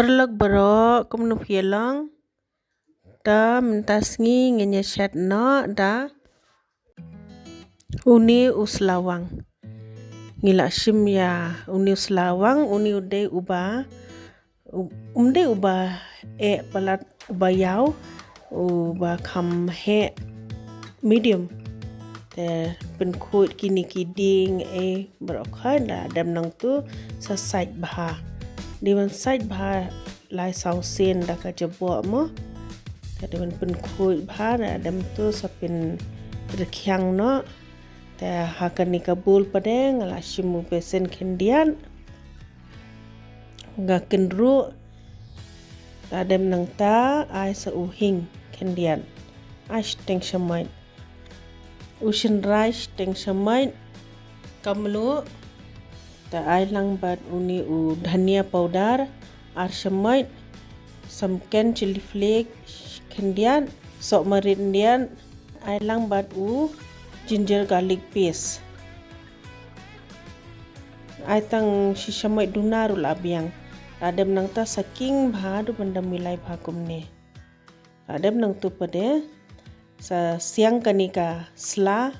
Perlek berok kumno long da mentasngi ngenya Shet no da uni uslawang ngila shim ya uni uslawang uni ude uba palat uba yaw uba kam he medium te pen khut kini kiding berok da dam nang tu sa side baha Diwan side baha lai sau sen da ka jabo mo diwan pen khut baha da dam tu sa pen rekyang no te hakan ni kabul padeng ala shimu pesen kendian ga kenru da dam nang ta ai sa uhing kendian ai steng shamai Ocean rice teng shamai kamlu ta ai lang bat uni u dhania powder ar shamai samken chili flake kendian sok marin dian ai lang bat u ginger garlic paste ai tang shishamai dunar labiang adem nang ta saking bhadu bandam milai bhakum ne adem nang tu pade sa siang kanika sla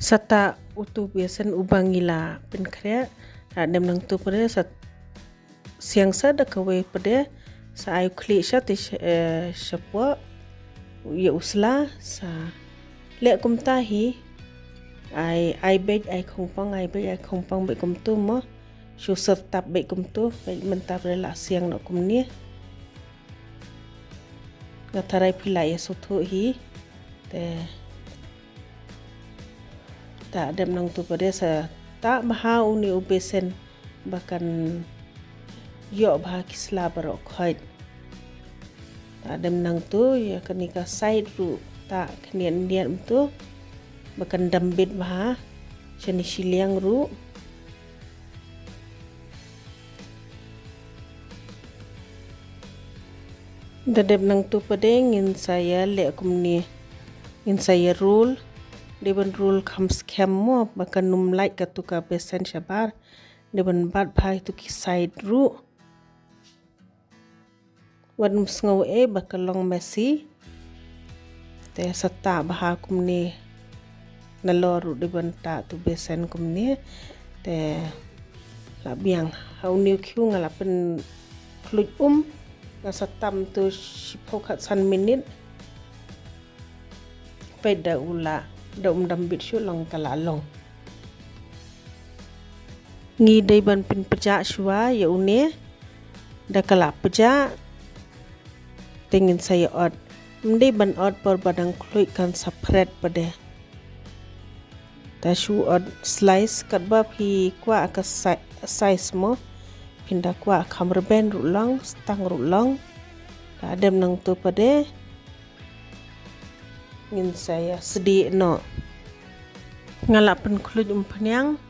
sata utu biasan ubangila penkre adem nang tu pade sa siang sa da kawe pade sa ayu kli shat shapwa ya usla sa le kumtahi ai bej ai khongpang be kum tu mo shu serve tap be kum tu be mentap la siang no kum ni ngatarai pilai sotho hi te ta dem nang tu pade sa ta baha uni ubesen bahkan yo baha kisla barok khait ta dem nang tu ya kanika side ru ta knian dian tu bahkan dambit baha chani siliang ru dadem nang tu pade ngin saya le kumni ngin saya rule Deban rule comes mo bahkan num like katuka besen shabar deban bat bhai tu ki side ru wan musngau bahkan long messy te sata baha kumni naloru deban ta tu besen kumni te labiang hauniu kyu ngalapen kluj nasatam tu shipokat san minit peda ula da dambit shu long kalalong ngi dai ban pin peja shwa ya une da kala peja tengin saya od mde ban od por badang kloi kan separate pade ta shu od slice kat ba phi kwa ka size mo pinda kwa khamr ben ru long stang ru long da dem nang tu pade ngin saya sedih no ngalapen kluj umpanyang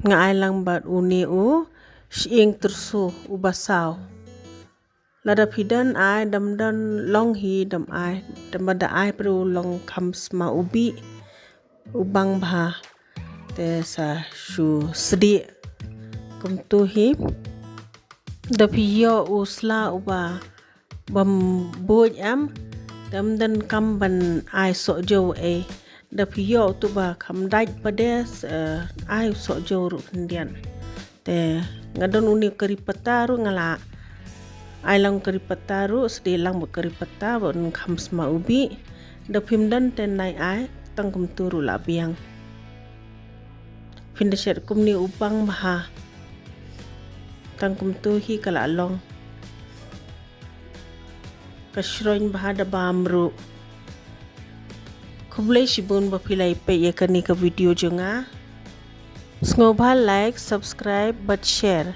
ngai lang bat uni u shing tersu ubasau lada pidan ai dam dan long hi dam ai dam da ai pro long comes ma ubi ubang bha te sa shu sedih kum tu hi da piyo usla uba bam boj am dam dan kam ban ai so jo da piyo tu ba kam dai pades ai so jo ru ndian te ngadon uni kari pataru ngala ai lang kari pataru sedi lang kari pata bon kam sma ubi da pimdan ten nai ai tang kum turu la biang pinda sher kum ni upang baha tang kum tu hi kala long kashroin baha da bamru kublai shibun ba pilai pe ya kani ka video jonga sngoba like subscribe but share